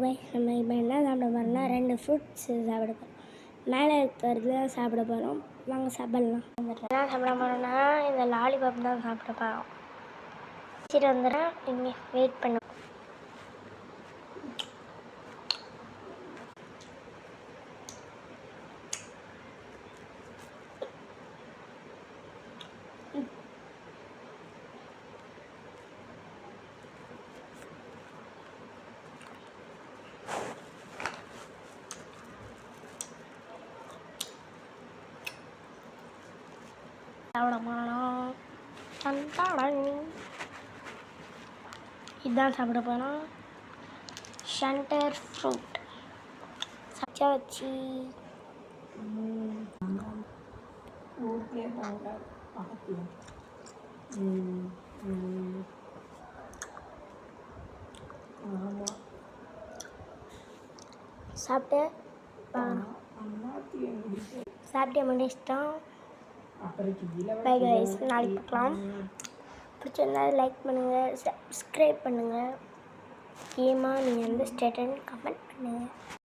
நம்ம இப்போ என்ன சாப்பிட போகிறோம்னா 2 ஃப்ரூட்ஸ் சாப்பிட போகிறோம். மேலே இருக்கிறது தான் சாப்பிட போகிறோம். வாங்க சாப்பிடலாம். என்ன சாப்பிட போகிறோம்னா இந்த லாலிபாப் தான் சாப்பிட போகிறோம். சரி வந்துடுறேன், இங்கே வெயிட் பண்ண. இதுதான் சாப்பிட போகிறோம். ஷன்டர் ஃப்ரூட் சச்சா வச்சு சாப்பிட்டு முடிச்சிட்டோம். பை கைஸ், நாளைக்கு பார்க்கலாம். பிடிச்சிருந்தா லைக் பண்ணுங்கள், சப்ஸ்கிரைப் பண்ணுங்கள். முக்கியமாக நீங்கள் வந்து ஸ்டேட்டஸ் கமெண்ட் பண்ணுங்கள்.